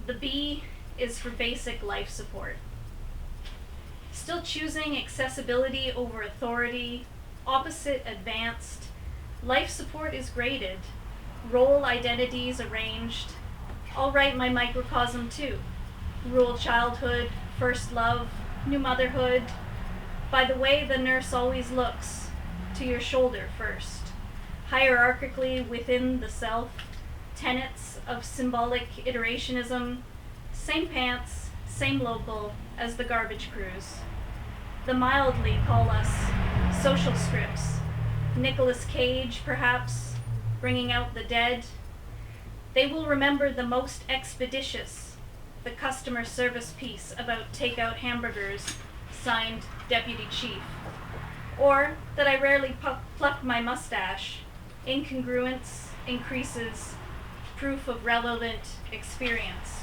The B is for basic life support. Still choosing accessibility over authority, opposite advanced, life support is graded, role identities arranged. I'll write my microcosm too. Rural childhood, first love, new motherhood. By the way the nurse always looks, to your shoulder first. Hierarchically within the self, tenets of symbolic iterationism, same pants, same local as the garbage crews. The mildly call us social scripts. Nicolas Cage, perhaps, bringing out the dead. They will remember the most expeditious, the customer service piece about takeout hamburgers, signed Deputy Chief. Or that I rarely pluck my mustache. Incongruence increases, proof of relevant experience.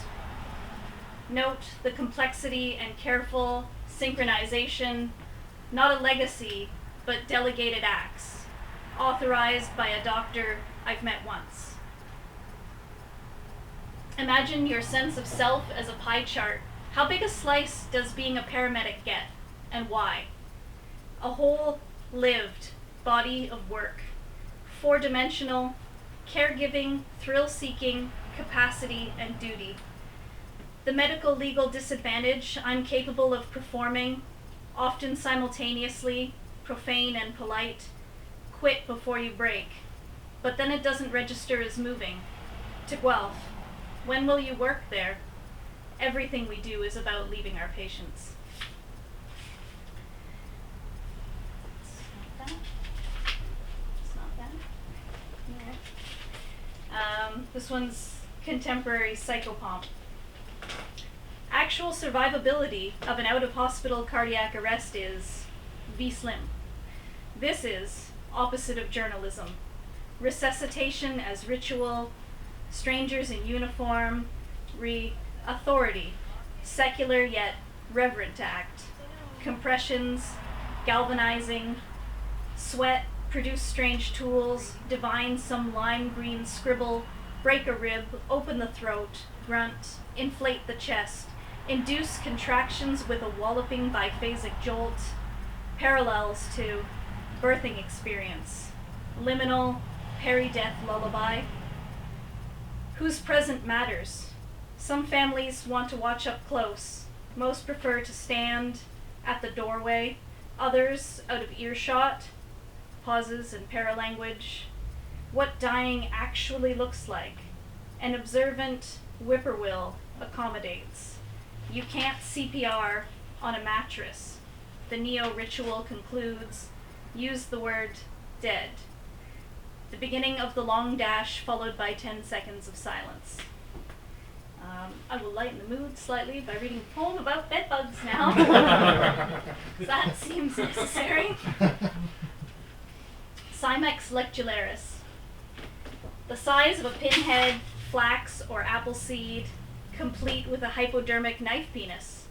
Note the complexity and careful synchronization, not a legacy, but delegated acts, authorized by a doctor I've met once. Imagine your sense of self as a pie chart. How big a slice does being a paramedic get, and why? A whole lived body of work, four-dimensional, caregiving, thrill-seeking, capacity, and duty. The medical legal disadvantage I'm capable of performing, often simultaneously, profane and polite. Quit before you break. But then it doesn't register as moving. To Guelph, when will you work there? Everything we do is about leaving our patients. It's not that. Yeah. This one's contemporary psychopomp. Actual survivability of an out-of-hospital cardiac arrest is V-slim. This is opposite of journalism. Resuscitation as ritual, strangers in uniform, authority, secular yet reverent act. Compressions, galvanizing, sweat, produce strange tools, divine some lime green scribble, break a rib, open the throat, grunt, inflate the chest, induce contractions with a walloping biphasic jolt, parallels to birthing experience, liminal, peri-death lullaby. Who's present matters. Some families want to watch up close. Most prefer to stand at the doorway. Others out of earshot. Pauses and paralanguage. What dying actually looks like. An observant whippoorwill accommodates. You can't CPR on a mattress. The neo-ritual concludes. Use the word dead. The beginning of the long dash followed by 10 seconds of silence. I will lighten the mood slightly by reading a poem about bedbugs now. That seems necessary. Cymex lectularis. The size of a pinhead, flax, or apple seed, complete with a hypodermic knife penis.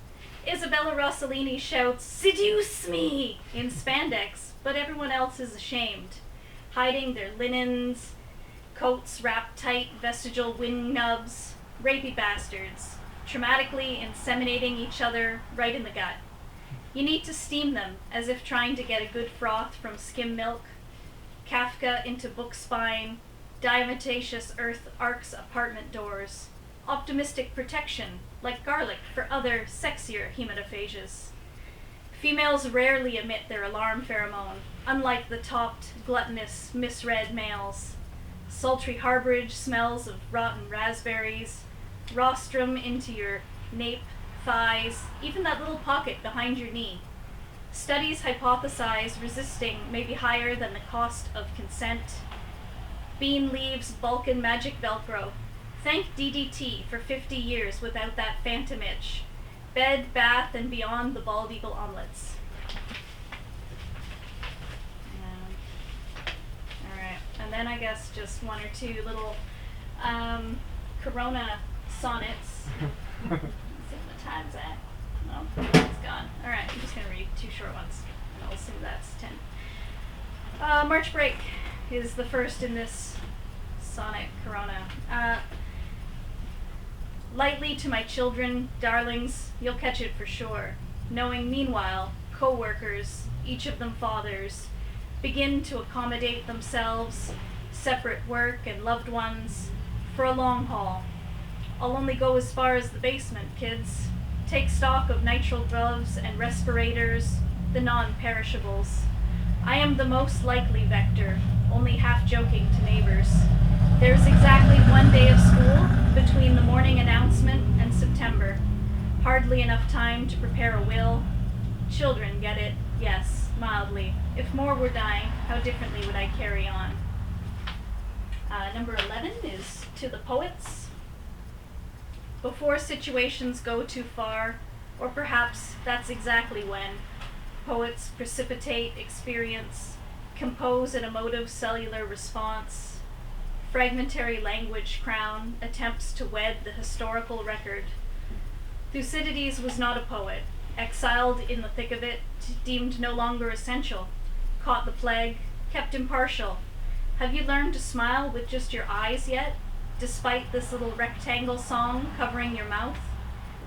Isabella Rossellini shouts, "Seduce me!" in spandex, but everyone else is ashamed, hiding their linens, coats wrapped tight, vestigial wing nubs, rapey bastards, traumatically inseminating each other right in the gut. You need to steam them, as if trying to get a good froth from skim milk. Kafka into book spine, diatomaceous earth arcs apartment doors. Optimistic protection, like garlic for other, sexier hematophages. Females rarely emit their alarm pheromone, unlike the topped, gluttonous, misread males. Sultry harborage smells of rotten raspberries, rostrum into your nape, thighs, even that little pocket behind your knee. Studies hypothesize resisting may be higher than the cost of consent. Bean leaves Balkan magic Velcro. Thank DDT for 50 years without that phantom itch. Bed, bath, and beyond the bald eagle omelets. Alright, and then I guess just one or two little Corona sonnets. Let's see what the time's at. No, it's gone. Alright, I'm just going to read two short ones, and I'll assume that's 10. March Break is the first in this sonnet, Corona. Lightly to my children, darlings, you'll catch it for sure, knowing meanwhile, co-workers, each of them fathers, begin to accommodate themselves, separate work and loved ones, for a long haul. I'll only go as far as the basement, kids. Take stock of nitrile gloves and respirators, the non-perishables. I am the most likely vector, only half joking to neighbors. There's exactly 1 day of school between the morning announcement and September. Hardly enough time to prepare a will. Children get it, yes, mildly. If more were dying, how differently would I carry on? Number 11 is to the poets. Before situations go too far, or perhaps that's exactly when, poets precipitate experience, compose an emotive cellular response. Fragmentary language crown attempts to wed the historical record. Thucydides was not a poet, exiled in the thick of it, deemed no longer essential, caught the plague, kept impartial. Have you learned to smile with just your eyes yet, despite this little rectangle song covering your mouth?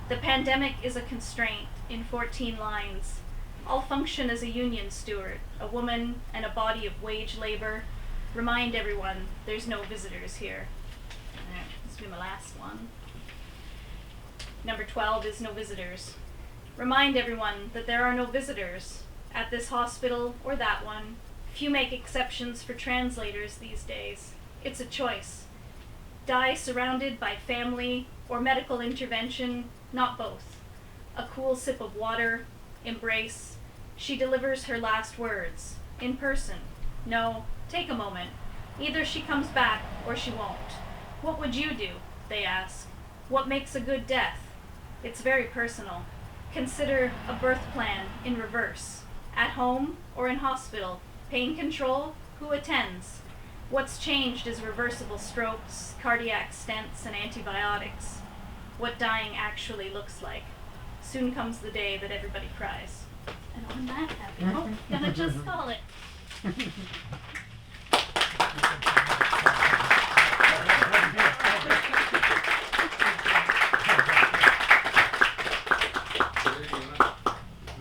The pandemic is a constraint in 14 lines. I'll function as a union steward, a woman and a body of wage labor. Remind everyone there's no visitors here. This will be my last one. Number 12 is no visitors. Remind everyone that there are no visitors at this hospital or that one. Few make exceptions for translators these days. It's a choice. Die surrounded by family or medical intervention, not both. A cool sip of water, embrace. She delivers her last words, in person. No, take a moment. Either she comes back or she won't. What would you do? They ask. What makes a good death? It's very personal. Consider a birth plan in reverse. At home or in hospital. Pain control? Who attends? What's changed is reversible strokes, cardiac stents, and antibiotics. What dying actually looks like. Soon comes the day that everybody cries. And on that happy note, gonna just call it.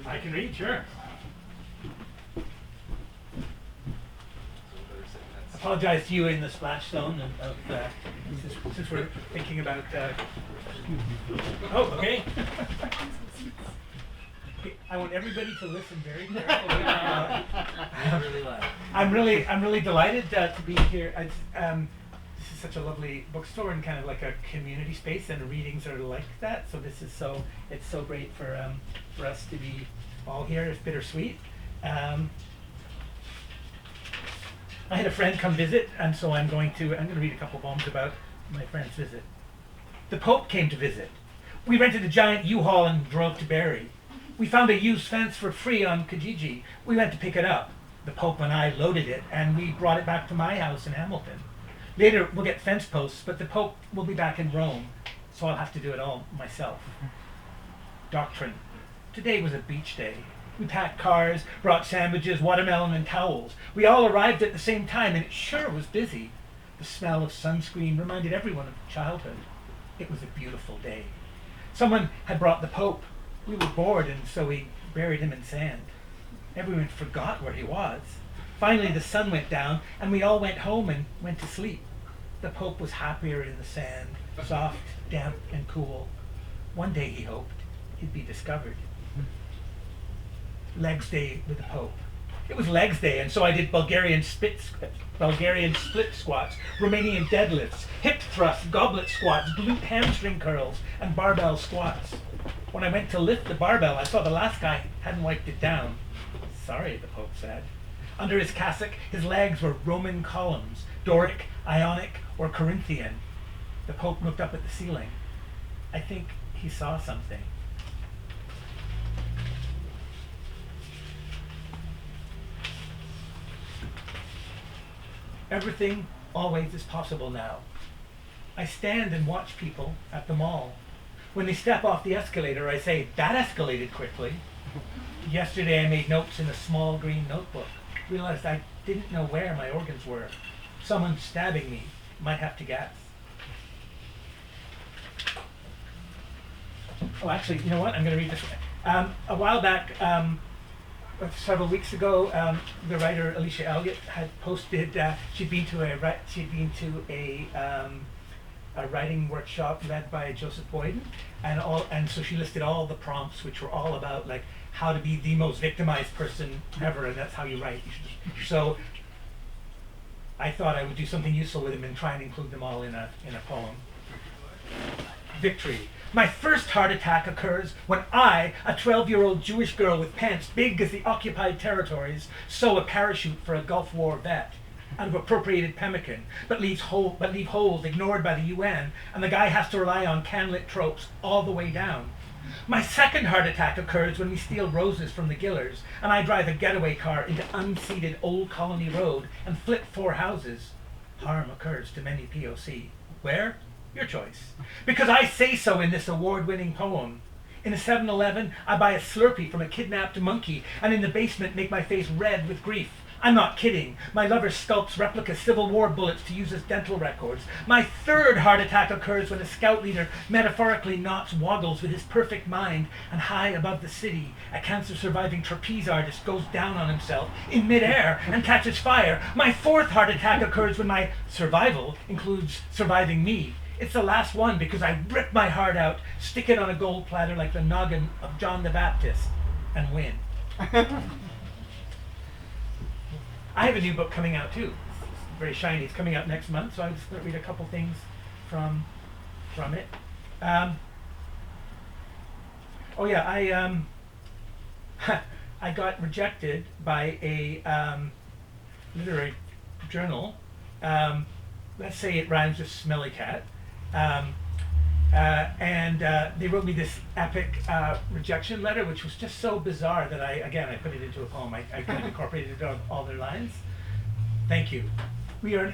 I can read, sure. Apologize to you in the splash zone of since we're thinking about. Oh, okay. I want everybody to listen very carefully. I'm really delighted to be here. This is such a lovely bookstore and kind of like a community space, and readings are like that. So it's so great for us to be all here. It's bittersweet. I had a friend come visit, and so I'm going to read a couple poems about my friend's visit. The Pope came to visit. We rented a giant U-Haul and drove to Barrie. We found a used fence for free on Kijiji. We went to pick it up. The Pope and I loaded it, and we brought it back to my house in Hamilton. Later, we'll get fence posts, but the Pope will be back in Rome, so I'll have to do it all myself. Doctrine. Today was a beach day. We packed cars, brought sandwiches, watermelon, and towels. We all arrived at the same time, and it sure was busy. The smell of sunscreen reminded everyone of childhood. It was a beautiful day. Someone had brought the Pope. We were bored, and so we buried him in sand. Everyone forgot where he was. Finally, the sun went down, and we all went home and went to sleep. The Pope was happier in the sand, soft, damp, and cool. One day, he hoped, he'd be discovered. Legs Day with the Pope. It was Legs Day, and so I did Bulgarian split squats, Romanian deadlifts, hip thrusts, goblet squats, glute hamstring curls, and barbell squats. When I went to lift the barbell, I saw the last guy hadn't wiped it down. Sorry, the Pope said. Under his cassock, his legs were Roman columns, Doric, Ionic, or Corinthian. The Pope looked up at the ceiling. I think he saw something. Everything always is possible now. I stand and watch people at the mall. When they step off the escalator, I say, that escalated quickly. Yesterday I made notes in a small green notebook. Realized I didn't know where my organs were. Someone stabbing me might have to guess. Oh, actually, you know what? I'm going to read this one. A while back, several weeks ago, the writer Alicia Elliott had posted. She'd been to a writing workshop led by Joseph Boyden, and so she listed all the prompts, which were all about like how to be the most victimized person ever, and that's how you write. So I thought I would do something useful with them and try and include them all in a poem. Victory. My first heart attack occurs when I, a 12-year-old Jewish girl with pants big as the occupied territories, sew a parachute for a Gulf War vet out of appropriated pemmican, but leave holes ignored by the UN, and the guy has to rely on can-lit tropes all the way down. My second heart attack occurs when we steal roses from the Gillers, and I drive a getaway car into unseated Old Colony Road and flip 4 houses. Harm occurs to many POC. Where? Your choice. Because I say so in this award-winning poem. In a 7-Eleven, I buy a Slurpee from a kidnapped monkey, and in the basement make my face red with grief. I'm not kidding. My lover sculpts replica Civil War bullets to use as dental records. My third heart attack occurs when a scout leader metaphorically knots Woggles with his perfect mind, and high above the city, a cancer-surviving trapeze artist goes down on himself in midair and catches fire. My fourth heart attack occurs when my survival includes surviving me. It's the last one because I rip my heart out, stick it on a gold platter like the noggin of John the Baptist, and win. I have a new book coming out too. It's very shiny. It's coming out next month, so I'm just going to read a couple things from it. I got rejected by a literary journal. Let's say it rhymes with smelly cat. And they wrote me this epic rejection letter, which was just so bizarre that I put it into a poem. I kind of incorporated it on all their lines. Thank you. We are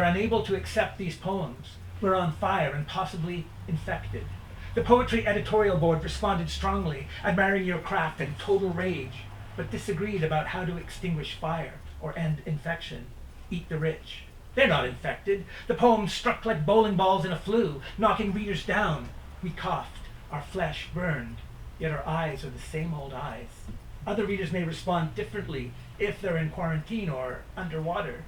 unable to accept these poems. We're on fire and possibly infected. The poetry editorial board responded strongly, admiring your craft and total rage, but disagreed about how to extinguish fire or end infection. Eat the rich. They're not infected. The poems struck like bowling balls in a flu, knocking readers down. We coughed, our flesh burned, yet our eyes are the same old eyes. Other readers may respond differently if they're in quarantine or underwater.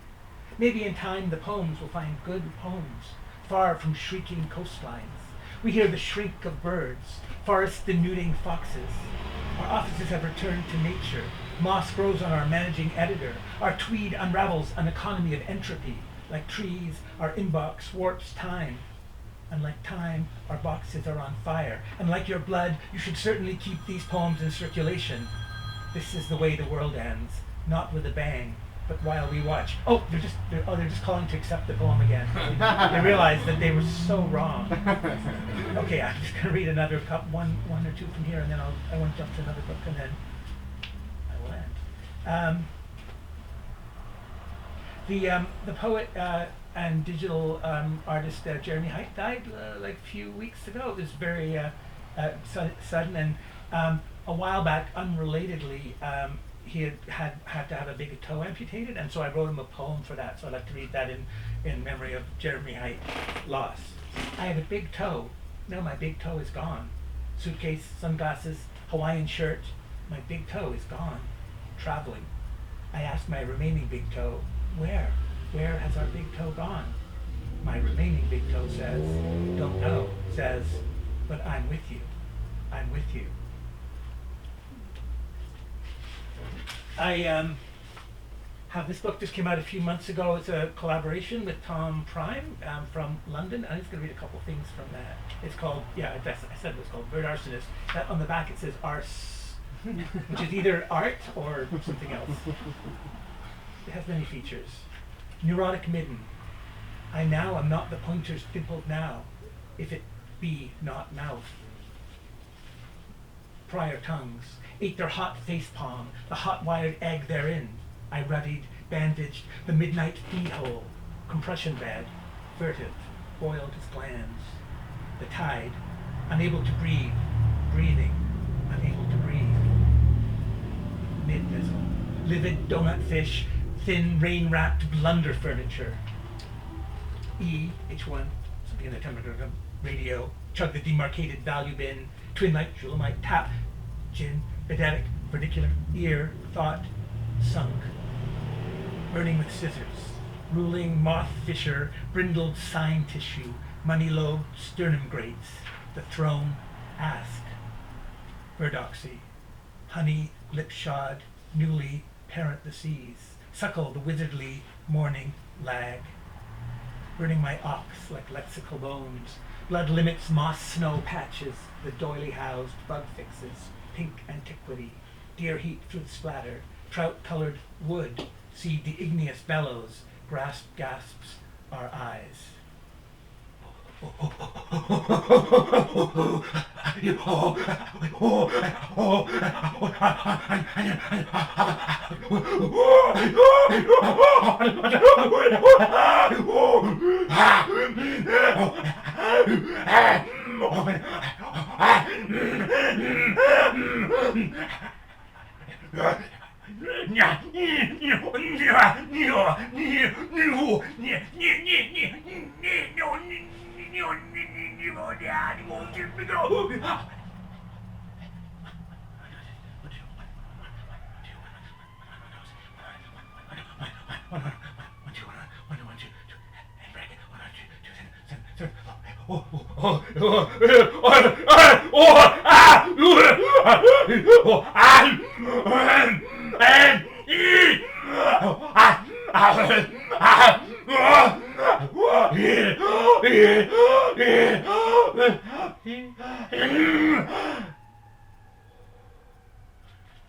Maybe in time the poems will find good homes, far from shrieking coastlines. We hear the shriek of birds, forests denuding foxes. Our offices have returned to nature. Moss grows on our managing editor. Our tweed unravels an economy of entropy. Like trees, our inbox warps time. And like time, our boxes are on fire. And like your blood, you should certainly keep these poems in circulation. This is the way the world ends, not with a bang, but while we watch. They're just calling to accept the poem again. They realized that they were so wrong. Okay, I'm just gonna read another one or two from here, and then I want to jump to another book, and then I will end. The poet and digital artist Jeremy Height died like a few weeks ago. It was very sudden, and a while back, unrelatedly, he had to have a big toe amputated, and so I wrote him a poem for that. So I'd like to read that in memory of Jeremy Height loss. I have a big toe. Now my big toe is gone. Suitcase, sunglasses, Hawaiian shirt. My big toe is gone. Traveling. I ask my remaining big toe, where? Where has our big toe gone? My remaining big toe says, don't know, says, but I'm with you. I'm with you. I have this book just came out a few months ago. It's a collaboration with Tom Prime from London. I'm just going to read a couple things from that. It's called, I said it was called Bird Arsonist. On the back it says Arse, which is either art or something else. It has many features. Neurotic midden. I now am not the pointer's dimpled now, if it be not mouth. Prior tongues ate their hot face palm, the hot-wired egg therein. I ruddied, bandaged the midnight feed hole, compression bed, furtive, boiled his glands. The tide, unable to breathe, breathing, unable to breathe. Mid-mizzle, livid donut fish, thin rain-wrapped blunder furniture. H1, in the radio, chug the demarcated value bin, twin light, Julemite, tap, gin, pedantic, vernacular, ear, thought, sunk, burning with scissors, ruling moth fisher, brindled sign tissue, money lobe, sternum grates, the throne, ask, burdoxy, honey, lip shod, newly, parent the seas, suckle the wizardly, morning, lag, burning my ox like lexical bones, blood limits moss snow patches, the doily housed bug fixes, pink antiquity, deer heat through the splatter, trout colored wood, see the igneous bellows, grasp gasps our eyes.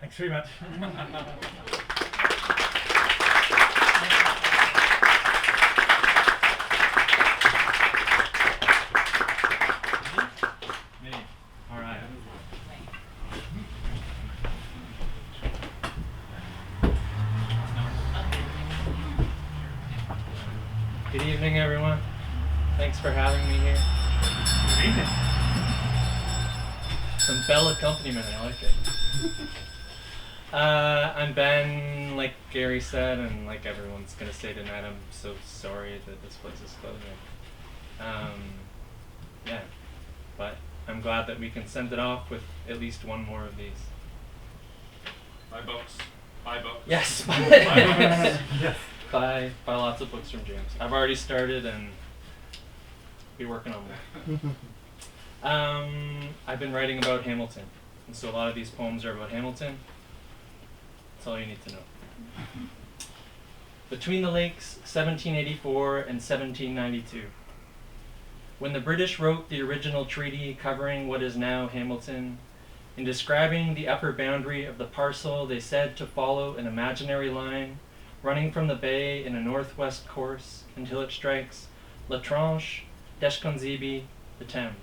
Thanks very much. All right. Good evening, everyone. Thanks for having me here. Good evening. Some bell accompaniment, I like it. I'm Ben, like Gary said, and like everyone's gonna say tonight, I'm so sorry that this place is closing. Yeah, but I'm glad that we can send it off with at least one more of these. Buy books. Buy books. Yes, Buy books. Yes. buy lots of books from James. I've already started and be working on more. I've been writing about Hamilton, and so a lot of these poems are about Hamilton. That's all you need to know. Between the Lakes, 1784 and 1792. When the British wrote the original treaty covering what is now Hamilton, in describing the upper boundary of the parcel, they said to follow an imaginary line running from the bay in a northwest course until it strikes La Tranche, Deshkonzibi, the Thames.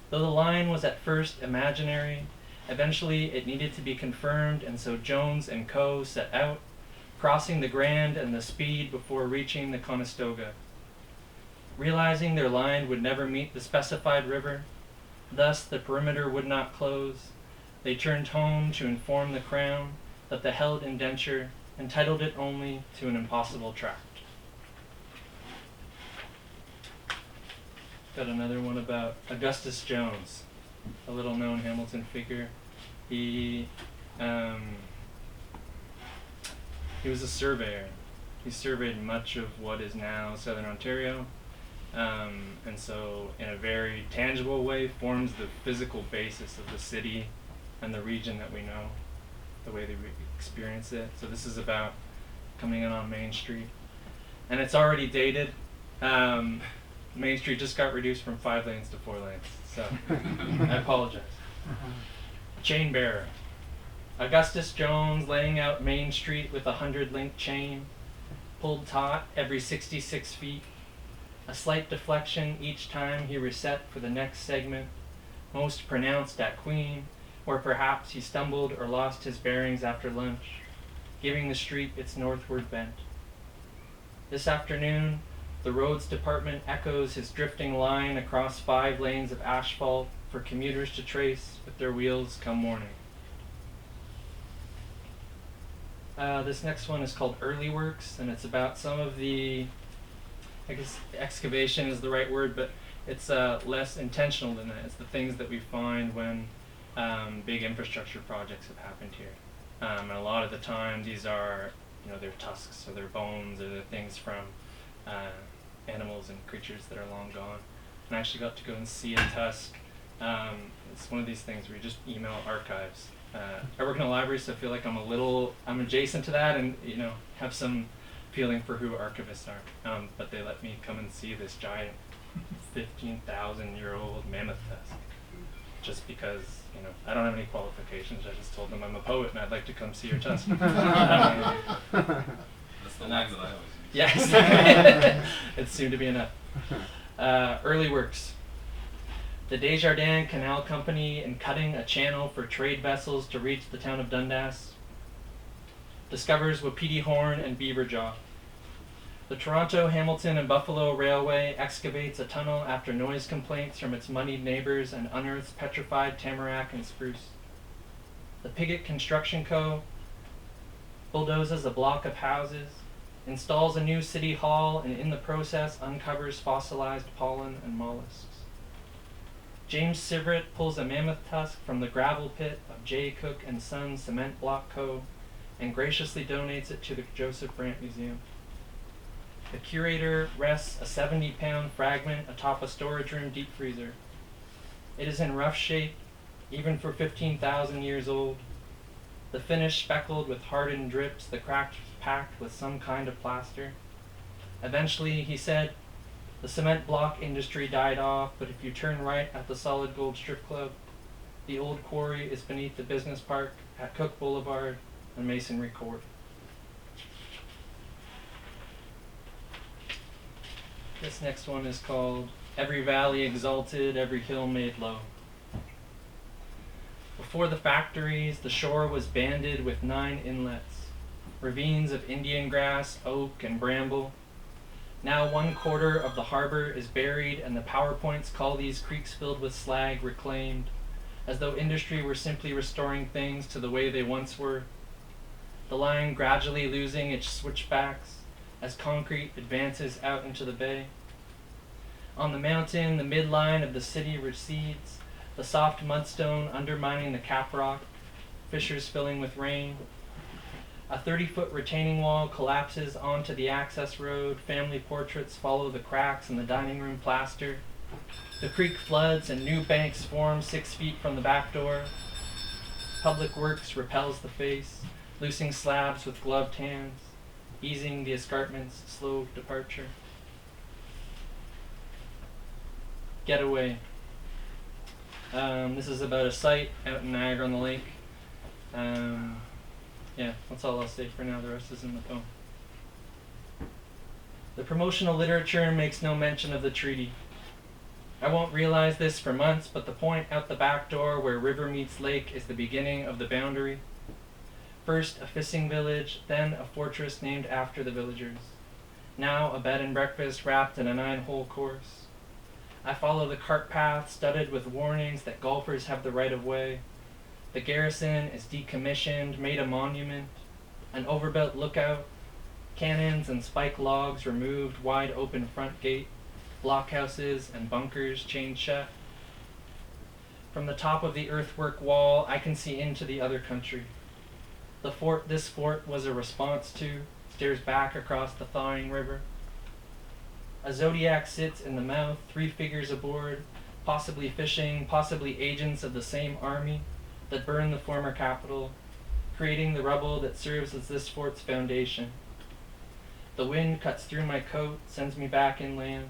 Though the line was at first imaginary, eventually it needed to be confirmed, and so Jones and Co. set out, crossing the Grand and the Speed before reaching the Conestoga. Realizing their line would never meet the specified river, thus the perimeter would not close, they turned home to inform the Crown that the held indenture entitled it only to an impossible tract. Got another one about Augustus Jones, a little-known Hamilton figure. He was a surveyor. He surveyed much of what is now southern Ontario, and so in a very tangible way forms the physical basis of the city and the region that we know, the way they experience it. So this is about coming in on Main Street, and it's already dated. Main Street just got reduced from 5 lanes to 4 lanes, so I apologize. Chain bearer. Augustus Jones laying out Main Street with a 100-link chain, pulled taut every 66 feet, a slight deflection each time he reset for the next segment, most pronounced at Queen, or perhaps he stumbled or lost his bearings after lunch, giving the street its northward bent. This afternoon, the roads department echoes his drifting line across 5 lanes of asphalt for commuters to trace with their wheels come morning. This next one is called Early Works, and it's about some of the I guess excavation is the right word, but it's less intentional than that. It's the things that we find when big infrastructure projects have happened here. And a lot of the time, these are, their tusks or their bones or the things from animals and creatures that are long gone. And I actually got to go and see a tusk. It's one of these things where you just email archives. I work in a library, so I feel like I'm adjacent to that, and have some feeling for who archivists are. But they let me come and see this giant 15,000-year-old mammoth tusk, just because I don't have any qualifications. I just told them I'm a poet and I'd like to come see your tusk. That's the line that I always use. Yes, it seemed to be enough. Early works. The Desjardins Canal Company in cutting a channel for trade vessels to reach the town of Dundas. Discovers Wapiti Horn and Beaver Jaw. The Toronto, Hamilton, and Buffalo Railway excavates a tunnel after noise complaints from its moneyed neighbors and unearths petrified tamarack and spruce. The Piggott Construction Co. bulldozes a block of houses, installs a new city hall, and in the process uncovers fossilized pollen and mollusks. James Sivert pulls a mammoth tusk from the gravel pit of J. Cook and Son Cement Block Co. and graciously donates it to the Joseph Brant Museum. The curator rests a 70-pound fragment atop a storage room deep freezer. It is in rough shape, even for 15,000 years old. The finish speckled with hardened drips, the crack packed with some kind of plaster. Eventually, he said, the cement block industry died off, but if you turn right at the Solid Gold Strip Club, the old quarry is beneath the business park at Cook Boulevard and Masonry Court. This next one is called Every Valley Exalted, Every Hill Made Low. Before the factories, the shore was banded with 9 inlets, ravines of Indian grass, oak, and bramble. Now 1/4 of the harbor is buried, and the PowerPoints call these creeks filled with slag reclaimed, as though industry were simply restoring things to the way they once were. The line gradually losing its switchbacks as concrete advances out into the bay. On the mountain, the midline of the city recedes, the soft mudstone undermining the caprock, fissures filling with rain. A 30-foot retaining wall collapses onto the access road. Family portraits follow the cracks in the dining room plaster. The creek floods and new banks form 6 feet from the back door. Public Works repels the face, loosing slabs with gloved hands, easing the escarpment's slow departure. Getaway. This is about a site out in Niagara-on-the-Lake. Yeah, that's all I'll say for now. The rest is in the poem. The promotional literature makes no mention of the treaty. I won't realize this for months, but the point out the back door where river meets lake is the beginning of the boundary. First a fishing village, then a fortress named after the villagers. Now a bed and breakfast wrapped in a 9-hole course. I follow the cart path studded with warnings that golfers have the right of way. The garrison is decommissioned, made a monument, an overbuilt lookout, cannons and spike logs removed, wide open front gate, blockhouses and bunkers chained shut. From the top of the earthwork wall, I can see into the other country. The fort this fort was a response to stares back across the thawing river. A zodiac sits in the mouth, 3 figures aboard, possibly fishing, possibly agents of the same army that burned the former capital, creating the rubble that serves as this fort's foundation. The wind cuts through my coat, sends me back inland.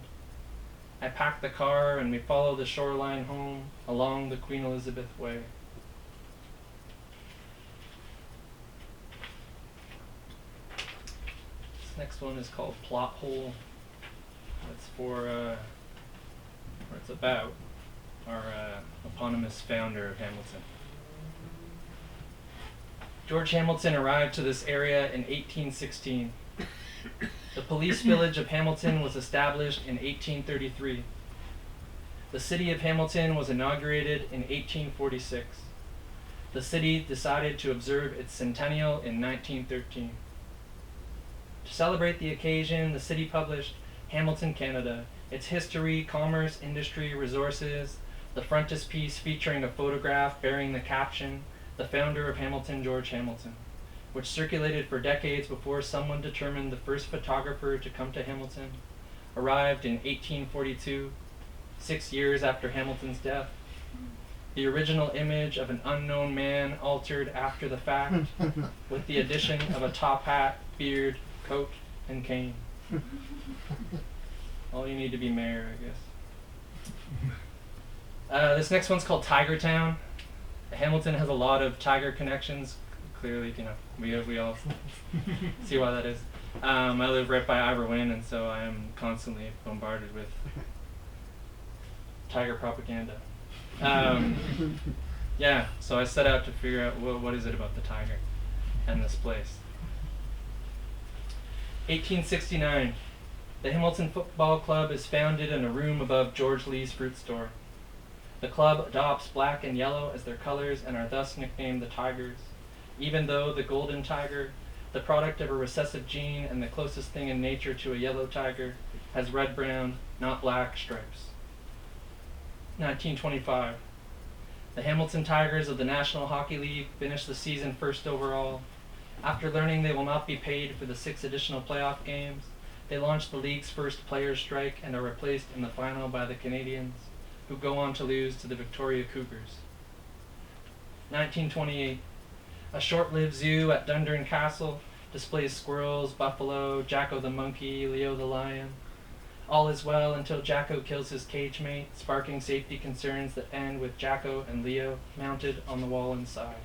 I pack the car and we follow the shoreline home along the Queen Elizabeth Way. This next one is called Plot Hole. It's for, or it's about, our eponymous founder of Hamilton. George Hamilton arrived to this area in 1816. The police village of Hamilton was established in 1833. The city of Hamilton was inaugurated in 1846. The city decided to observe its centennial in 1913. To celebrate the occasion, the city published Hamilton, Canada. Its history, commerce, industry, resources. The frontispiece featuring a photograph bearing the caption, "The founder of Hamilton, George Hamilton," which circulated for decades before someone determined the first photographer to come to Hamilton arrived in 1842, 6 years after Hamilton's death. The original image of an unknown man altered after the fact, with the addition of a top hat, beard, coat, and cane. All you need to be mayor, I guess. This next one's called Tiger Town. Hamilton has a lot of tiger connections. Clearly, we all see why that is. I live right by Barwin, and so I am constantly bombarded with tiger propaganda. Yeah, so I set out to figure out what is it about the tiger and this place. 1869. The Hamilton Football Club is founded in a room above George Lee's fruit store. The club adopts black and yellow as their colors and are thus nicknamed the Tigers, even though the golden tiger, the product of a recessive gene and the closest thing in nature to a yellow tiger, has red-brown, not black, stripes. 1925. The Hamilton Tigers of the National Hockey League finish the season first overall. After learning they will not be paid for the 6 additional playoff games, they launch the league's first players' strike and are replaced in the final by the Canadians, who go on to lose to the Victoria Cougars. 1928. A short-lived zoo at Dundas Castle displays squirrels, buffalo, Jacko the monkey, Leo the lion. All is well until Jacko kills his cage mate, sparking safety concerns that end with Jacko and Leo mounted on the wall inside.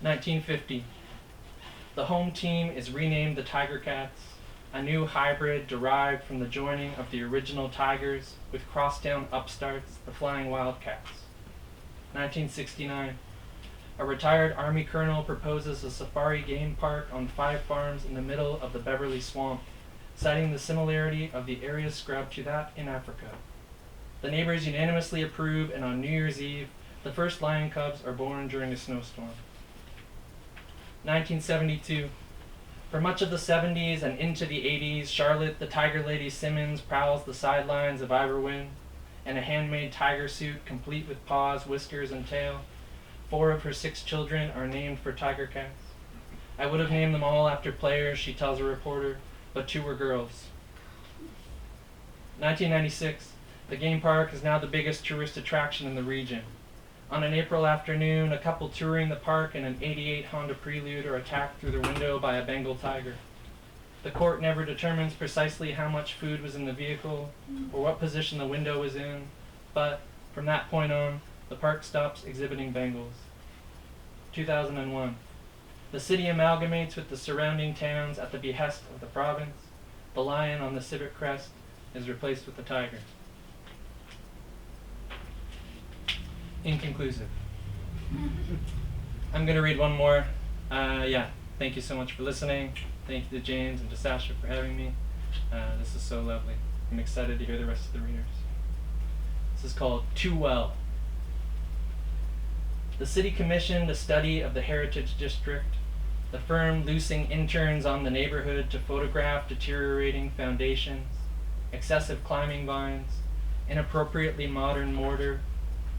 1950. The home team is renamed the Tiger Cats, a new hybrid derived from the joining of the original Tigers with crosstown upstarts, the Flying Wildcats. 1969. A retired Army colonel proposes a safari game park on 5 farms in the middle of the Beverly Swamp, citing the similarity of the area's scrub to that in Africa. The neighbors unanimously approve, and on New Year's Eve, the first lion cubs are born during a snowstorm. 1972. For much of the 70s and into the 80s, Charlotte the Tiger Lady Simmons prowls the sidelines of Barwin in a handmade tiger suit complete with paws, whiskers, and tail. 4 of her 6 children are named for Tiger Cats. I would have named them all after players, she tells a reporter, but 2 were girls. 1996. The game park is now the biggest tourist attraction in the region. On an April afternoon, a couple touring the park in an '88 Honda Prelude are attacked through the window by a Bengal tiger. The court never determines precisely how much food was in the vehicle or what position the window was in, but from that point on, the park stops exhibiting Bengals. 2001. The city amalgamates with the surrounding towns at the behest of the province. The lion on the civic crest is replaced with the tiger. Inconclusive. I'm going to read one more. Thank you so much for listening. Thank you to James and to Sacha for having me. This is so lovely. I'm excited to hear the rest of the readers. This is called Too Well. The city commissioned a study of the Heritage District, the firm loosing interns on the neighborhood to photograph deteriorating foundations, excessive climbing vines, inappropriately modern mortar,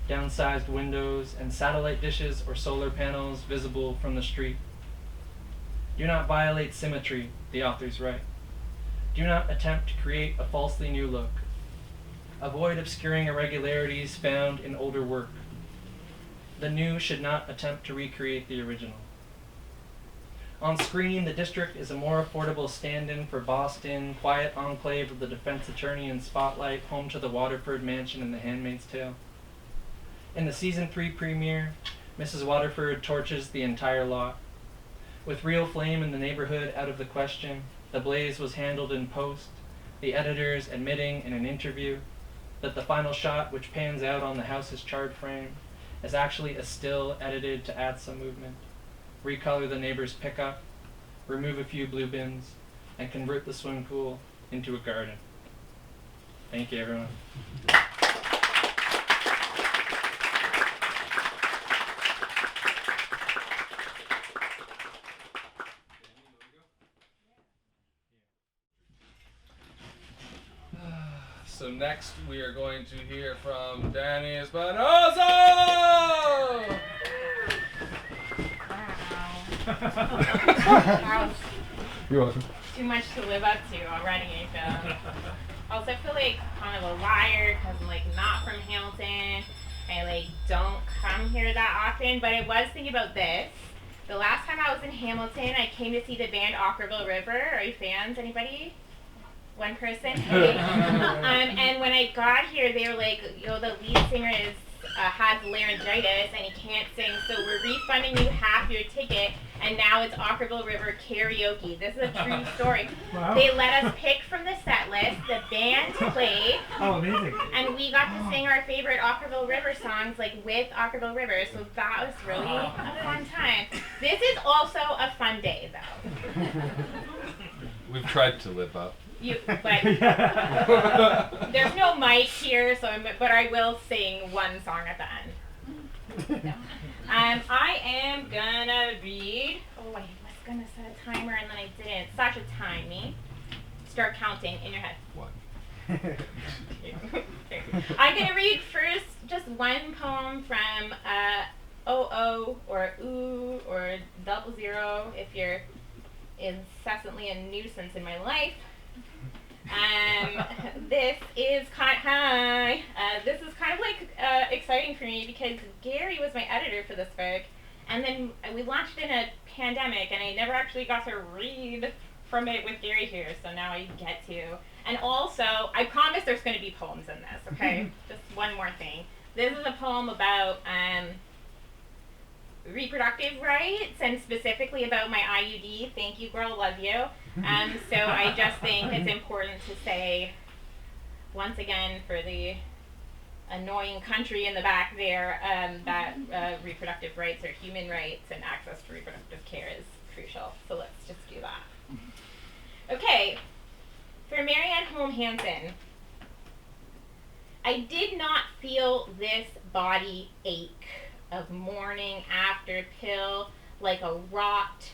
downsized windows, and satellite dishes or solar panels visible from the street. Do not violate symmetry, the authors write. Do not attempt to create a falsely new look. Avoid obscuring irregularities found in older work. The new should not attempt to recreate the original. On screen, the district is a more affordable stand-in for Boston, quiet enclave of the defense attorney in Spotlight, home to the Waterford mansion in The Handmaid's Tale. In the season 3 premiere, Mrs. Waterford torches the entire lot. With real flame in the neighborhood out of the question, the blaze was handled in post, the editors admitting in an interview that the final shot, which pans out on the house's charred frame, is actually a still edited to add some movement, recolor the neighbor's pickup, remove a few blue bins, and convert the swimming pool into a garden. Thank you, everyone. So next we are going to hear from Dani Spinosa! Wow. You're welcome. Too much to live up to already, I feel. Also, I feel like kind of a liar because I'm like not from Hamilton. I like don't come here that often, but I was thinking about this. The last time I was in Hamilton, I came to see the band Ockerville River. Are you fans? Anybody? One person? And when I got here, they were like, the lead singer has laryngitis and he can't sing, so we're refunding you half your ticket, and now it's Ockerville River karaoke. This is a true story. Wow. They let us pick from the set list, the band played, Oh, amazing. and we got to sing our favorite Ockerville River songs, like with Ockerville River, so that was really a fun time. This is also a fun day, though. We've tried to live up. But there's no mic here, but I will sing one song at the end. I am gonna read. Oh, I was gonna set a timer and then I didn't. Sacha, time me. Start counting in your head. 1. I'm gonna read first just one poem from OO or OO or 00 if you're incessantly a nuisance in my life. This is kind of like exciting for me because Gary was my editor for this book, and then we launched in a pandemic, and I never actually got to read from it with Gary here, so now I get to. And also, I promise there's going to be poems in this. Okay, just one more thing. This is a poem about reproductive rights, and specifically about my IUD. Thank you, girl, love you. So I just think it's important to say, once again, for the annoying country in the back there, that reproductive rights are human rights and access to reproductive care is crucial. So let's just do that. Okay, for Marianne Holm Hansen. I did not feel this body ache of morning after pill like a rot,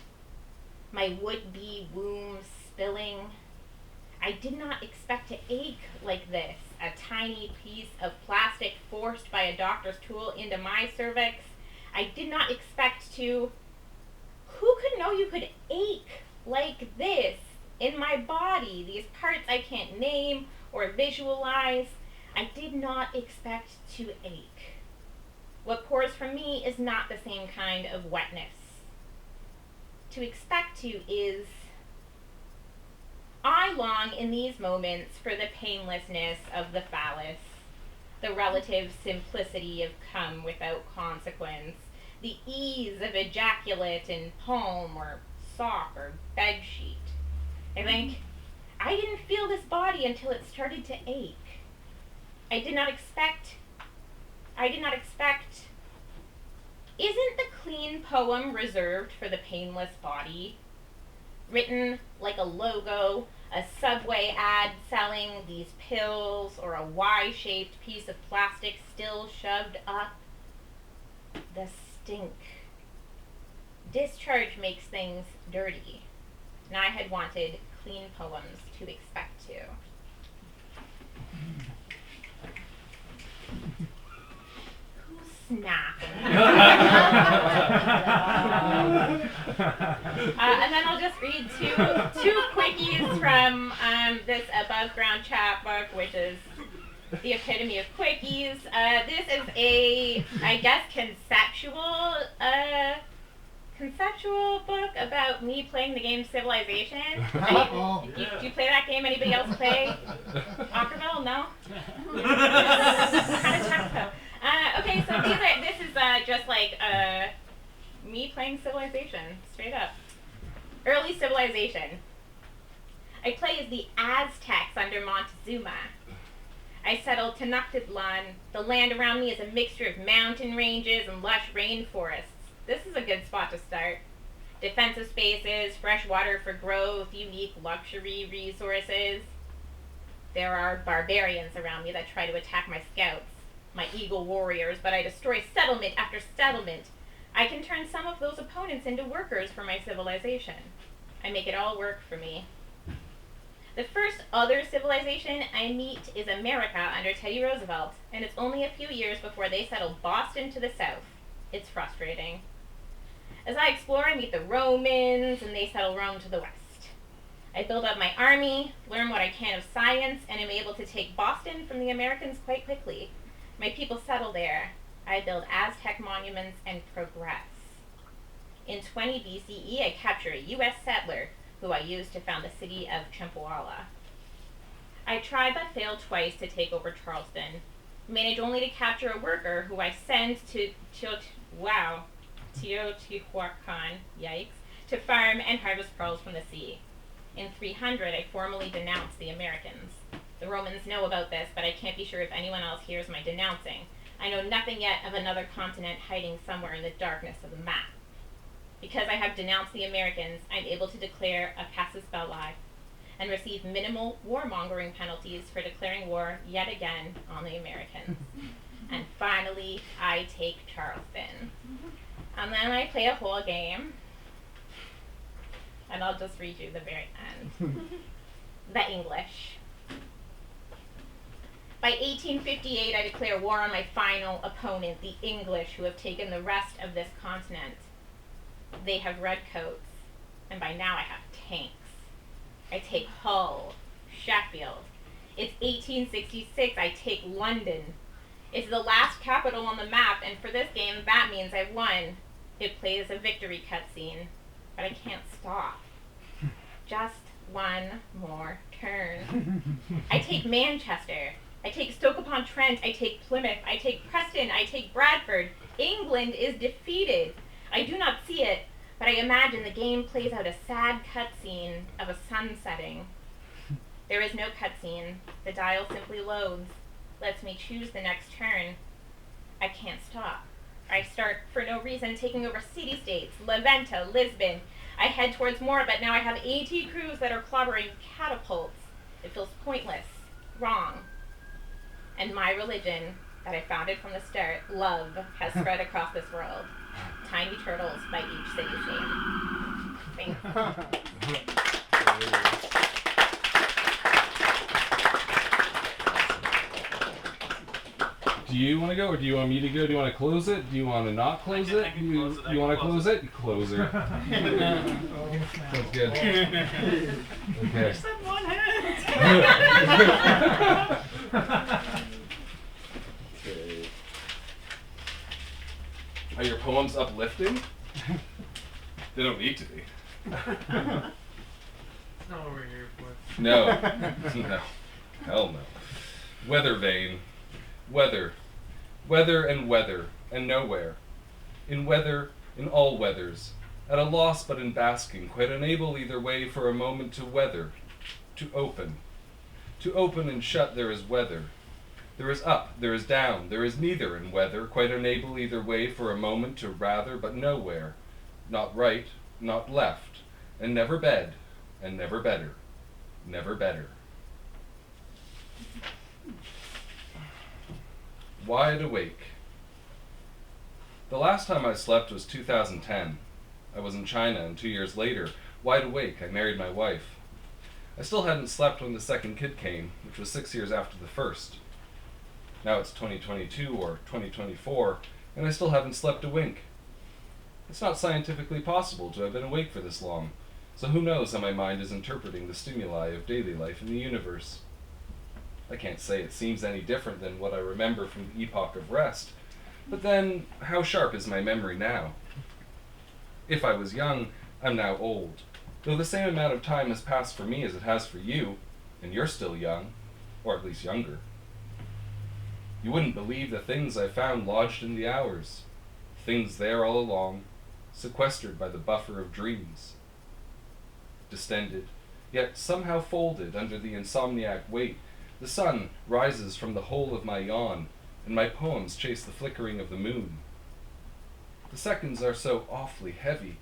my would-be womb spilling. I did not expect to ache like this, a tiny piece of plastic forced by a doctor's tool into my cervix. I did not expect to. Who could know you could ache like this in my body? These parts I can't name or visualize. I did not expect to ache. What pours from me is not the same kind of wetness. To expect to is, I long in these moments for the painlessness of the phallus, the relative simplicity of come without consequence, the ease of ejaculate in palm or sock or bed sheet. I think, I didn't feel this body until it started to ache. I did not expect. Isn't the clean poem reserved for the painless body? Written like a logo, a Subway ad selling these pills, or a Y-shaped piece of plastic still shoved up? The stink. Discharge makes things dirty, and I had wanted clean poems to expect to. Snap. And then I'll just read two quickies from this Above Ground chapbook, which is the epitome of quickies. This is a, I guess, conceptual book about me playing the game Civilization. Do you play that game? Anybody else play Ockerville? No? Kind of tough. Okay, so this is just like me playing Civilization, straight up. Early Civilization. I play as the Aztecs under Montezuma. I settled Tenochtitlan. The land around me is a mixture of mountain ranges and lush rainforests. This is a good spot to start. Defensive spaces, fresh water for growth, unique luxury resources. There are barbarians around me that try to attack my scouts, my eagle warriors, but I destroy settlement after settlement. I can turn some of those opponents into workers for my civilization. I make it all work for me. The first other civilization I meet is America under Teddy Roosevelt, and it's only a few years before they settle Boston to the south. It's frustrating. As I explore, I meet the Romans, and they settle Rome to the west. I build up my army, learn what I can of science, and am able to take Boston from the Americans quite quickly. My people settle there. I build Aztec monuments and progress. In 20 BCE, I capture a U.S. settler who I use to found the city of Chimpoala. I tried but failed twice to take over Charleston. Managed only to capture a worker who I send to Teotihuacan, yikes, to farm and harvest pearls from the sea. In 300, I formally denounced the Americans. The Romans know about this, but I can't be sure if anyone else hears my denouncing. I know nothing yet of another continent hiding somewhere in the darkness of the map. Because I have denounced the Americans, I'm able to declare a casus belli and receive minimal warmongering penalties for declaring war yet again on the Americans. And finally, I take Charleston. And then I play a whole game. And I'll just read you the very end. The English. By 1858, I declare war on my final opponent, the English, who have taken the rest of this continent. They have red coats, and by now I have tanks. I take Hull, Sheffield. It's 1866, I take London. It's the last capital on the map, and for this game, that means I've won. It plays a victory cutscene, but I can't stop. Just one more turn. I take Manchester. I take Stoke-upon-Trent. I take Plymouth. I take Preston. I take Bradford. England is defeated. I do not see it, but I imagine the game plays out a sad cutscene of a sun setting. There is no cutscene. The dial simply loads, lets me choose the next turn. I can't stop. I start, for no reason, taking over city-states, Leventa, Lisbon. I head towards more, but now I have AT crews that are clobbering catapults. It feels pointless, wrong. And my religion, that I founded from the start, love, has spread across this world. Tiny turtles by each city-state. Thanks. Do you want to go, or do you want me to go? Do you want to close it? Do you want to not close it? I can close it. You want to close it? Closer. That's good. Okay. Just have one hand. Okay. Are your poems uplifting? They don't need to be. That's not what we're here for. No. No. Hell no. Weather vane. Weather. Weather and weather, and nowhere. In weather, in all weathers. At a loss but in basking, quite unable either way for a moment to weather. To open. To open and shut there is weather. There is up, there is down, there is neither in weather, quite unable either way for a moment to rather but nowhere. Not right, not left, and never bed, and never better. Never better. Wide awake. The last time I slept was 2010. I was in China, and 2 years later, wide awake, I married my wife. I still hadn't slept when the second kid came, which was 6 years after the first. Now it's 2022 or 2024, and I still haven't slept a wink. It's not scientifically possible to have been awake for this long, so who knows how my mind is interpreting the stimuli of daily life in the universe. I can't say it seems any different than what I remember from the epoch of rest, but then, how sharp is my memory now? If I was young, I'm now old, though the same amount of time has passed for me as it has for you, and you're still young, or at least younger. You wouldn't believe the things I found lodged in the hours, things there all along, sequestered by the buffer of dreams. Distended, yet somehow folded under the insomniac weight, the sun rises from the hole of my yawn, and my poems chase the flickering of the moon. The seconds are so awfully heavy,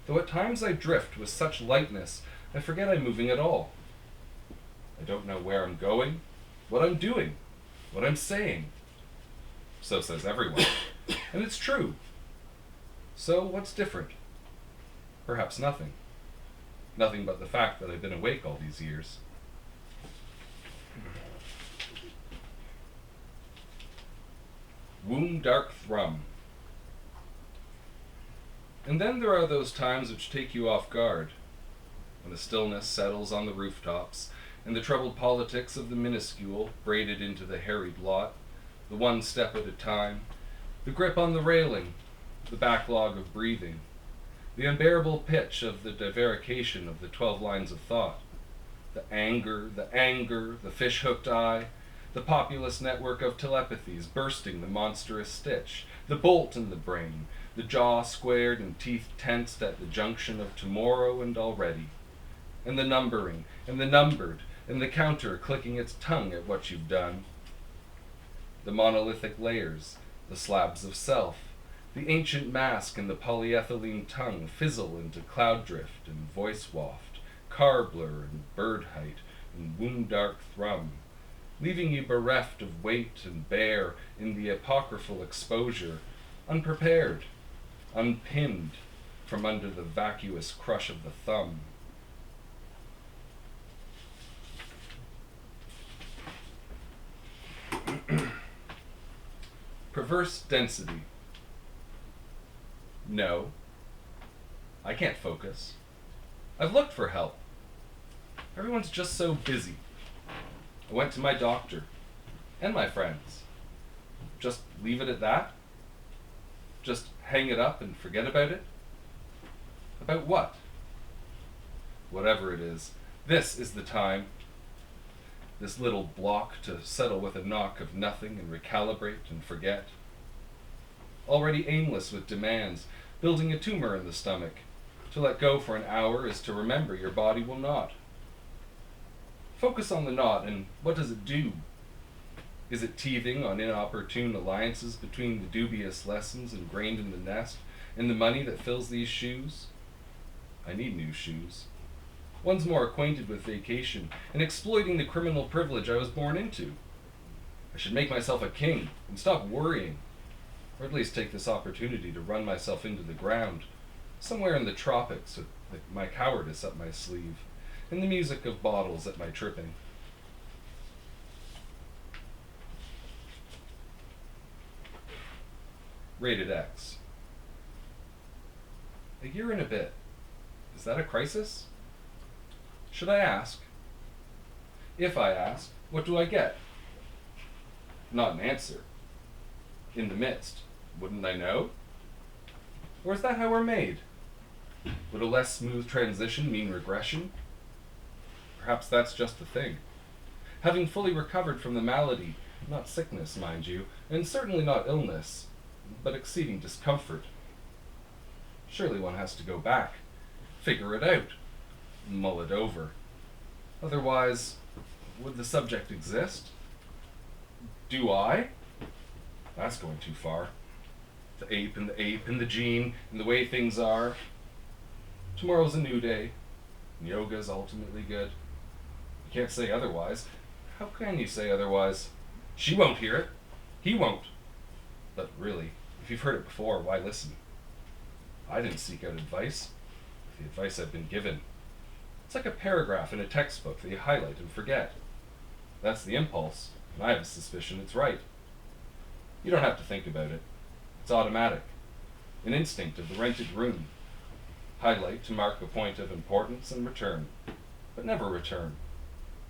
though at times I drift with such lightness I forget I'm moving at all. I don't know where I'm going, what I'm doing, what I'm saying. So says everyone, and it's true. So what's different? Perhaps nothing. Nothing but the fact that I've been awake all these years. womb dark thrum. And then there are those times which take you off guard, when the stillness settles on the rooftops, and the troubled politics of the minuscule braided into the harried lot, the one step at a time, the grip on the railing, the backlog of breathing, the unbearable pitch of the divarication of the 12 lines of thought, the anger, the fish-hooked eye, the populous network of telepathies bursting the monstrous stitch, the bolt in the brain, the jaw squared and teeth tensed at the junction of tomorrow and already, and the numbering, and the numbered, and the counter clicking its tongue at what you've done. The monolithic layers, the slabs of self, the ancient mask and the polyethylene tongue fizzle into cloud drift and voice waft, car blur and bird height and womb dark thrum, leaving you bereft of weight and bare in the apocryphal exposure, unprepared, unpinned from under the vacuous crush of the thumb. Perverse density. No. I can't focus. I've looked for help. Everyone's just so busy. I went to my doctor and my friends. Just leave it at that? Just hang it up and forget about it? About what? Whatever it is, this is the time. This little block to settle with a knock of nothing and recalibrate and forget. Already aimless with demands, building a tumor in the stomach. To let go for an hour is to remember your body will not. Focus on the knot, and what does it do? Is it teething on inopportune alliances between the dubious lessons ingrained in the nest and the money that fills these shoes? I need new shoes. One's more acquainted with vacation and exploiting the criminal privilege I was born into. I should make myself a king and stop worrying, or at least take this opportunity to run myself into the ground, somewhere in the tropics with my cowardice up my sleeve, and the music of bottles at my tripping. Rated X. A year and a bit. Is that a crisis? Should I ask? If I ask, what do I get? Not an answer. In the midst, wouldn't I know? Or is that how we're made? Would a less smooth transition mean regression? Perhaps that's just the thing. Having fully recovered from the malady, not sickness, mind you, and certainly not illness, but exceeding discomfort. Surely one has to go back, figure it out, mull it over. Otherwise, would the subject exist? Do I? That's going too far. The ape and the gene and the way things are. Tomorrow's a new day. And yoga's ultimately good. You can't say otherwise. How can you say otherwise? She won't hear it. He won't. But really, if you've heard it before, why listen? I didn't seek out advice. The advice I've been given. It's like a paragraph in a textbook that you highlight and forget. That's the impulse, and I have a suspicion it's right. You don't have to think about it. It's automatic. An instinct of the rented room. Highlight to mark a point of importance and return. But never return.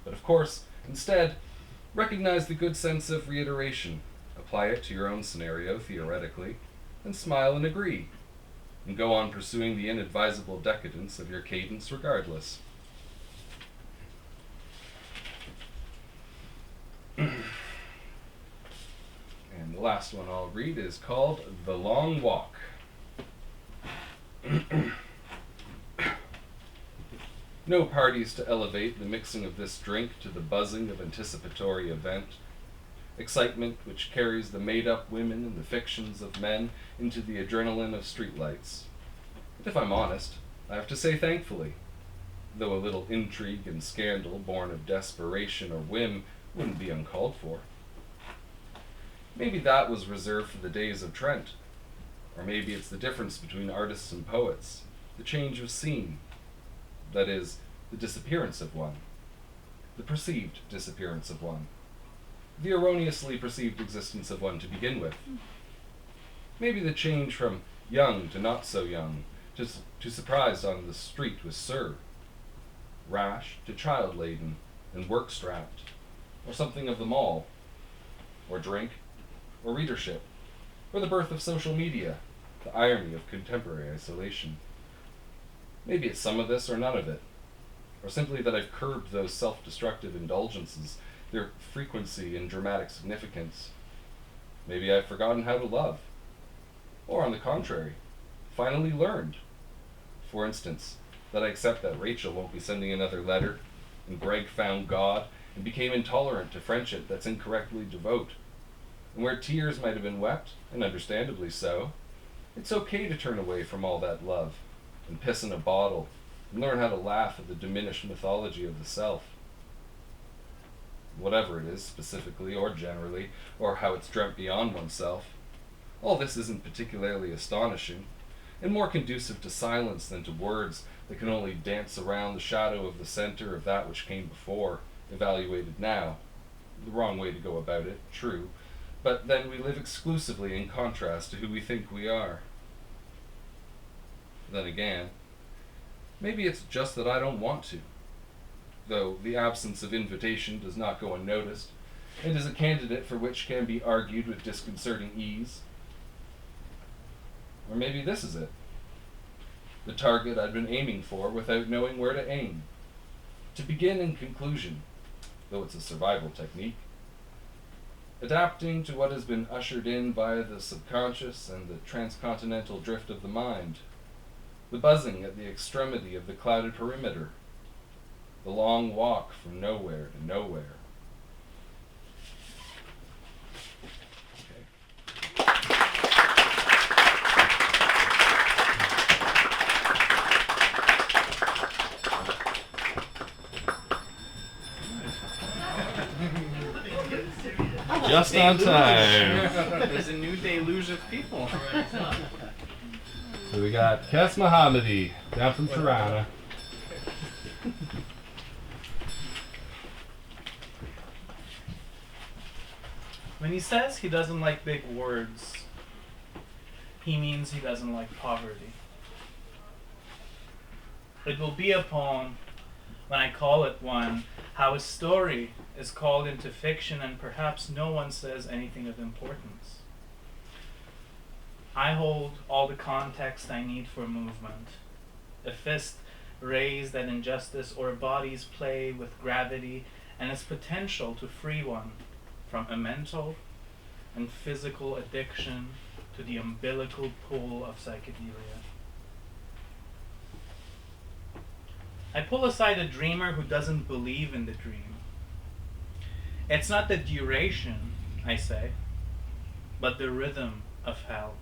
But of course, instead, recognize the good sense of reiteration. Apply it to your own scenario, theoretically, and smile and agree. And go on pursuing the inadvisable decadence of your cadence regardless. And the last one I'll read is called The Long Walk. No parties to elevate the mixing of this drink to the buzzing of anticipatory event. Excitement which carries the made-up women and the fictions of men into the adrenaline of streetlights. And if I'm honest, I have to say thankfully, though a little intrigue and scandal born of desperation or whim wouldn't be uncalled for. Maybe that was reserved for the days of Trent. Or maybe it's the difference between artists and poets, the change of scene. That is, the disappearance of one. The perceived disappearance of one. the erroneously perceived existence of one to begin with. Maybe the change from young to not so young, to surprised on the street with Sir, rash to child-laden and work-strapped, or something of them all, or drink, or readership, or the birth of social media, the irony of contemporary isolation. Maybe it's some of this or none of it, or simply that I've curbed those self-destructive indulgences, their frequency and dramatic significance. Maybe I've forgotten how to love, or on the contrary, finally learned. For instance, that I accept that Rachel won't be sending another letter, and Greg found God and became intolerant to friendship that's incorrectly devout. And where tears might have been wept, and understandably so, it's okay to turn away from all that love, and piss in a bottle, and learn how to laugh at the diminished mythology of the self. Whatever it is, specifically or generally, or how it's dreamt beyond oneself, all this isn't particularly astonishing, and more conducive to silence than to words that can only dance around the shadow of the center of that which came before, evaluated now. The wrong way to go about it, true, but then we live exclusively in contrast to who we think we are. Then again, maybe it's just that I don't want to, though the absence of invitation does not go unnoticed, and is a candidate for which can be argued with disconcerting ease. Or maybe this is it, the target I'd been aiming for without knowing where to aim. To begin in conclusion, though it's a survival technique, adapting to what has been ushered in by the subconscious and the transcontinental drift of the mind, the buzzing at the extremity of the clouded perimeter, the long walk from nowhere to nowhere. Just on time. There's a new deluge of people. So we got Kess Mohammadi down from Tirana. When he says he doesn't like big words, he means he doesn't like poverty. It will be a poem, when I call it one, how a story is called into fiction and perhaps no one says anything of importance. I hold all the context I need for movement. A fist raised at injustice or a body's play with gravity and its potential to free one from a mental and physical addiction to the umbilical pool of psychedelia. I pull aside a dreamer who doesn't believe in the dream. It's not the duration, I say, but the rhythm of hell.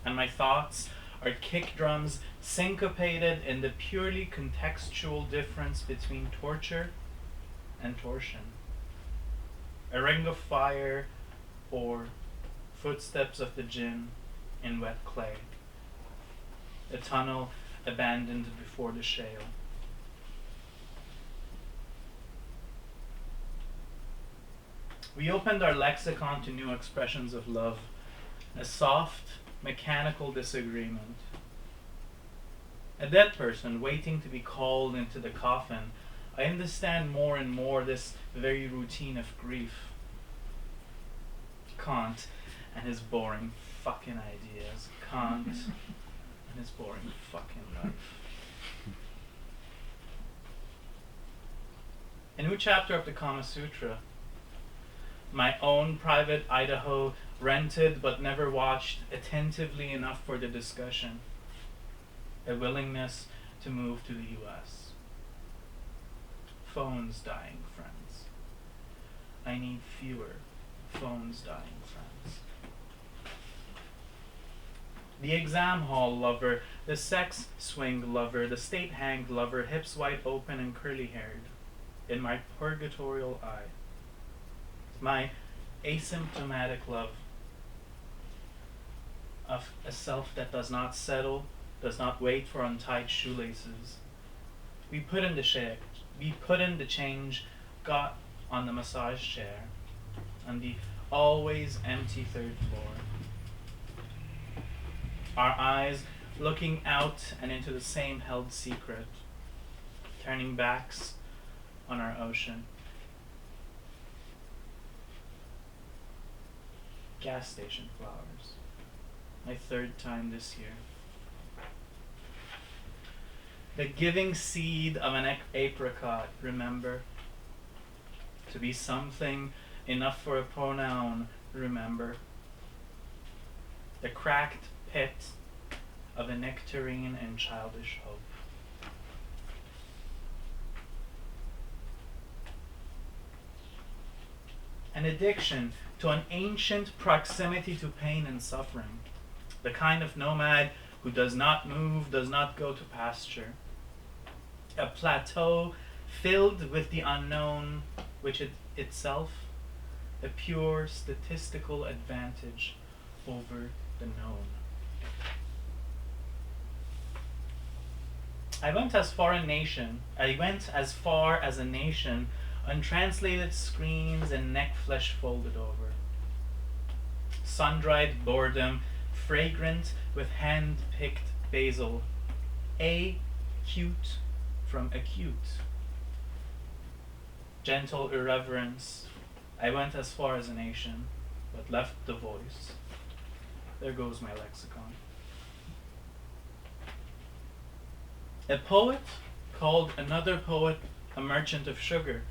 And my thoughts are kick drums syncopated in the purely contextual difference between torture and torsion. A ring of fire or footsteps of the djinn in wet clay. A tunnel abandoned before the shale. We opened our lexicon to new expressions of love, a soft, mechanical disagreement. A dead person waiting to be called into the coffin, I understand more and more this very routine of grief. Kant and his boring fucking ideas. Kant and his boring fucking life. A new chapter of the Kama Sutra. My own private Idaho, rented but never watched attentively enough for the discussion. A willingness to move to the US. Phones dying, friends. I need fewer phones dying, friends. The exam hall lover, the sex swing lover, the state hanged lover, hips wide open and curly haired, in my purgatorial eye. My asymptomatic love of a self that does not settle, does not wait for untied shoelaces. We put in the change, got on the massage chair, on the always empty third floor. Our eyes looking out and into the same held secret, turning backs on our ocean. Gas station flowers. My third time this year. The giving seed of an apricot, remember? To be something enough for a pronoun, remember? The cracked pit of a nectarine and childish hope. An addiction to an ancient proximity to pain and suffering. The kind of nomad who does not move, does not go to pasture. A plateau filled with the unknown, which is itself a pure statistical advantage over the known. I went as far as a nation, untranslated screens and neck flesh folded over. Sun-dried boredom, fragrant with hand-picked basil. Acute from acute. Gentle irreverence. I went as far as a nation, but left the voice. There goes my lexicon. A poet called another poet a merchant of sugar.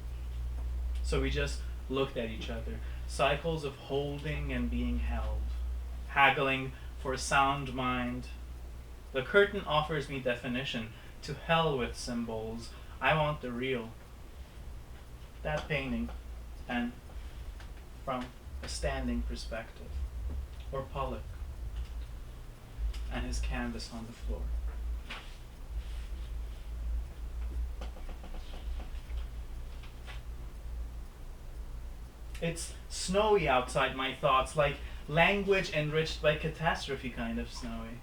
So we just looked at each other. Cycles of holding and being held. Haggling for a sound mind. The curtain offers me definition. To hell with symbols. I want the real. That painting. And from a standing perspective. Or Pollock. And his canvas on the floor. It's snowy outside my thoughts, like language enriched by catastrophe kind of snowy.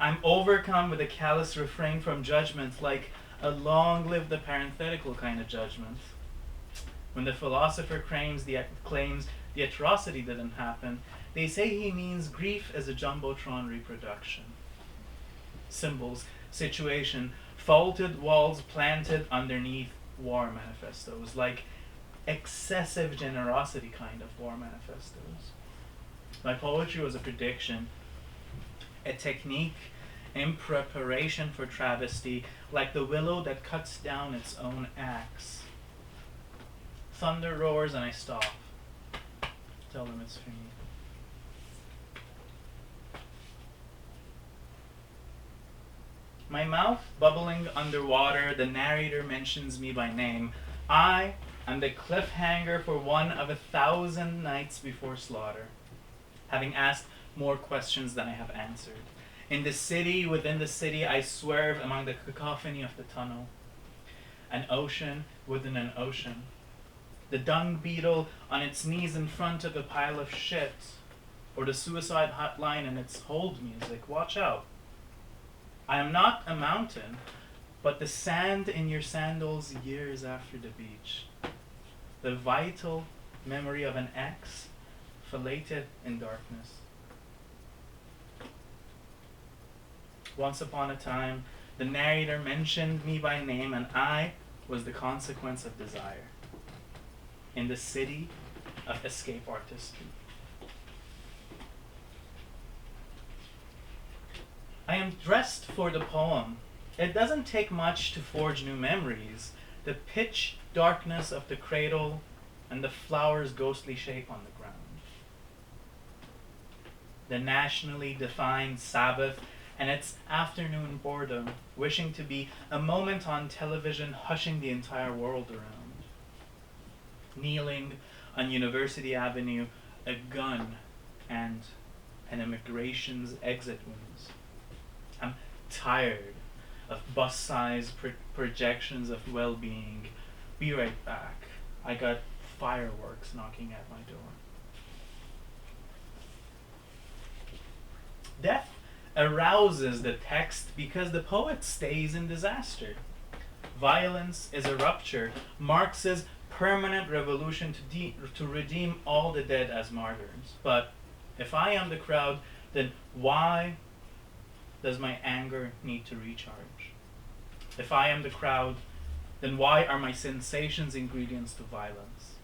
I'm overcome with a callous refrain from judgment, like a long-lived parenthetical kind of judgment. When the philosopher claims the atrocity didn't happen, they say he means grief as a jumbotron reproduction. Symbols, situation, faulted walls planted underneath war manifestos, like excessive generosity kind of war manifestos. My poetry was a prediction, a technique in preparation for travesty, like the willow that cuts down its own axe. Thunder roars and I stop. Tell them it's for me. My mouth bubbling underwater, the narrator mentions me by name. I am the cliffhanger for one of 1,000 nights before slaughter, having asked more questions than I have answered. In the city, within the city, I swerve among the cacophony of the tunnel. An ocean within an ocean. The dung beetle on its knees in front of a pile of shit. Or the suicide hotline and its hold music. Watch out. I am not a mountain, but the sand in your sandals years after the beach. The vital memory of an ex, filleted in darkness. Once upon a time, the narrator mentioned me by name, and I was the consequence of desire. In the city of escape artistry. I am dressed for the poem. It doesn't take much to forge new memories. The pitch darkness of the cradle and the flower's ghostly shape on the ground. The nationally defined Sabbath and its afternoon boredom, wishing to be a moment on television, hushing the entire world around. Kneeling on University Avenue, a gun and an immigration's exit wounds. I'm tired of bus-sized projections of well-being. Be right back. I got fireworks knocking at my door. Death arouses the text because the poet stays in disaster. Violence is a rupture. Marx's permanent revolution to redeem all the dead as martyrs. But if I am the crowd, then why does my anger need to recharge? If I am the crowd, then why are my sensations ingredients to violence?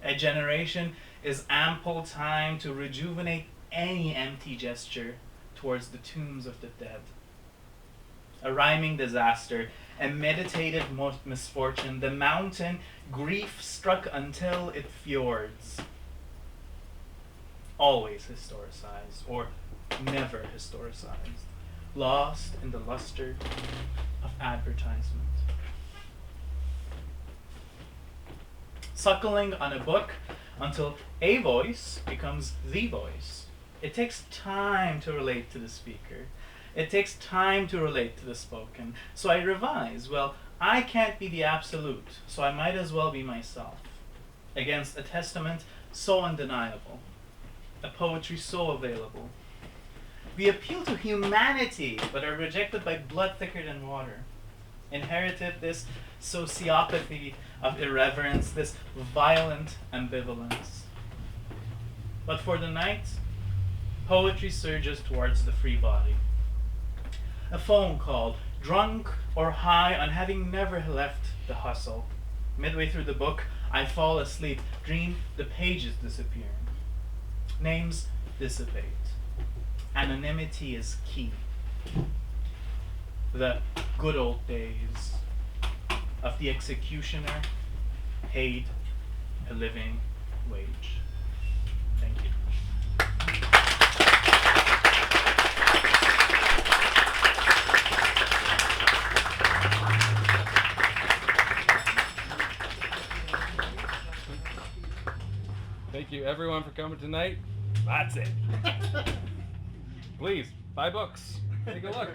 A generation is ample time to rejuvenate any empty gesture towards the tombs of the dead. A rhyming disaster, a meditative misfortune, the mountain, grief struck until it fjords. Always historicized, or never historicized, lost in the luster of advertisement. Suckling on a book until a voice becomes the voice. It takes time to relate to the speaker. It takes time to relate to the spoken. So I revise. Well, I can't be the absolute, so I might as well be myself. Against a testament so undeniable, a poetry so available. We appeal to humanity, but are rejected by blood thicker than water. Inherited this sociopathy of irreverence, this violent ambivalence. But for the night, poetry surges towards the free body. A phone call, drunk or high on having never left the hustle. Midway through the book, I fall asleep, dream the pages disappearing. Names dissipate. Anonymity is key. The good old days of the executioner paid a living wage. Thank you. Thank you everyone for coming tonight. That's it. Please, buy books. Take a look.